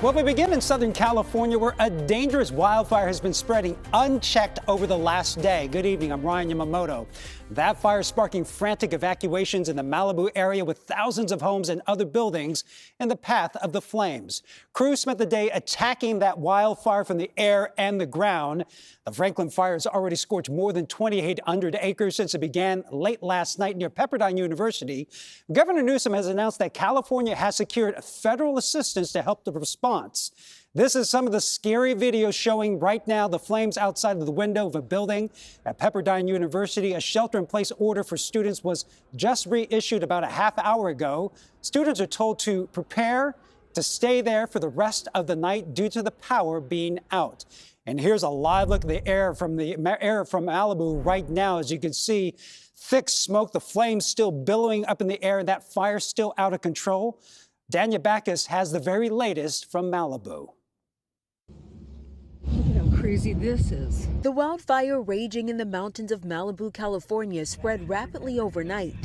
Well, we begin in Southern California, where a dangerous wildfire has been spreading unchecked over the last day. Good evening, I'm Ryan Yamamoto. That fire sparking frantic evacuations in the Malibu area, with thousands of homes and other buildings in the path of the flames. Crews spent the day attacking that wildfire from the air and the ground. The Franklin fire has already scorched more than 2,800 acres since it began late last night near Pepperdine University. Governor Newsom has announced that California has secured federal assistance to help the response. This is some of the scary videos showing right now the flames outside of the window of a building at Pepperdine University. A shelter-in-place order for students was just reissued about a half hour ago. Students are told to prepare to stay there for the rest of the night due to the power being out. And here's a live look at the air from Malibu right now. As you can see, thick smoke, the flames still billowing up in the air, and that fire still out of control. Danya Bacchus has the very latest from Malibu. Look at how crazy this is. The wildfire raging in the mountains of Malibu, California, spread rapidly overnight,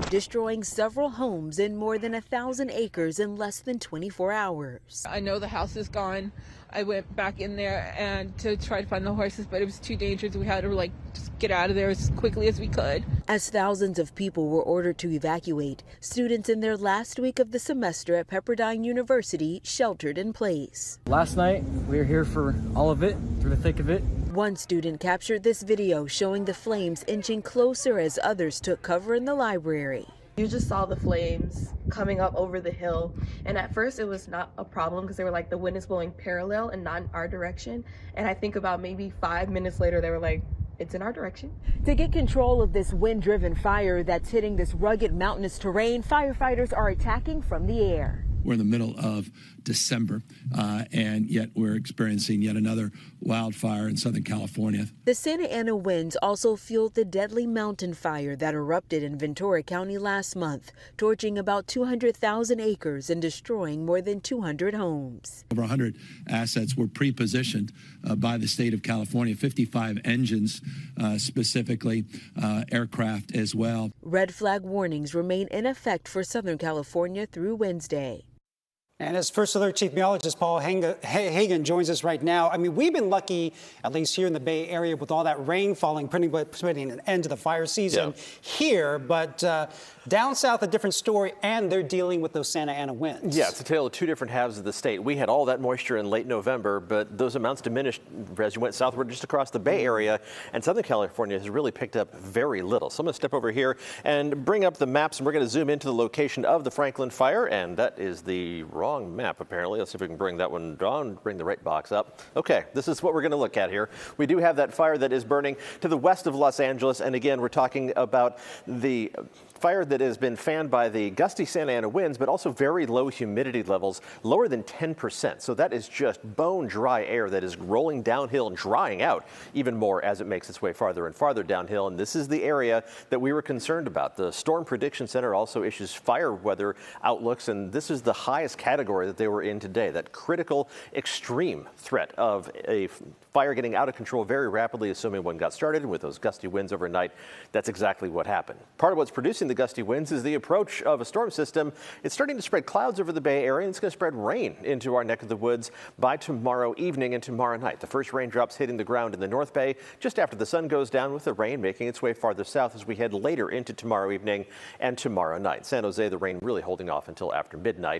destroying several homes and more than 1,000 acres in less than 24 hours. I know the house is gone. I went back in there and to try to find the horses, but it was too dangerous. We had to just get out of there as quickly as we could. As thousands of people were ordered to evacuate, students in their last week of the semester at Pepperdine University sheltered in place. Last night, we were here for all of it, through the thick of it. One student captured this video showing the flames inching closer as others took cover in the library. You just saw the flames coming up over the hill, and at first it was not a problem because they were like, the wind is blowing parallel and not in our direction. And I think about maybe 5 minutes later they were like, it's in our direction. To get control of this wind-driven fire that's hitting this rugged mountainous terrain, firefighters are attacking from the air. We're in the middle of December, and yet we're experiencing yet another wildfire in Southern California. The Santa Ana winds also fueled the deadly mountain fire that erupted in Ventura County last month, torching about 200,000 acres and destroying more than 200 homes. Over 100 assets were pre-positioned by the state of California, 55 engines specifically, aircraft as well. Red flag warnings remain in effect for Southern California through Wednesday. And as First Alert Chief Meteorologist Paul Heggen joins us right now. I mean, we've been lucky, at least here in the Bay Area, with all that rain falling, putting an end to the fire season here. But down south, a different story, and they're dealing with those Santa Ana winds. Yeah, it's a tale of two different halves of the state. We had all that moisture in late November, but those amounts diminished as you went southward just across the Bay Area. And Southern California has really picked up very little. So I'm going to step over here and bring up the maps, and we're going to zoom into the location of the Franklin fire. And that is the wrong map, apparently. Let's see if we can bring that one down, bring the right box up. Okay, this is what we're going to look at here. We do have that fire that is burning to the west of Los Angeles. And again, we're talking about the fire that has been fanned by the gusty Santa Ana winds, but also very low humidity levels, lower than 10%. So that is just bone dry air that is rolling downhill and drying out even more as it makes its way farther and farther downhill. And this is the area that we were concerned about. The Storm Prediction Center also issues fire weather outlooks, and this is the highest category that they were in today, that critical extreme threat of a fire getting out of control very rapidly, assuming one got started. With those gusty winds overnight, that's exactly what happened. Part of what's producing the gusty winds is the approach of a storm system. It's starting to spread clouds over the Bay Area, and it's going to spread rain into our neck of the woods by tomorrow evening and tomorrow night. The first raindrops hitting the ground in the North Bay just after the sun goes down, with the rain making its way farther south as we head later into tomorrow evening and tomorrow night. San Jose, the rain really holding off until after midnight.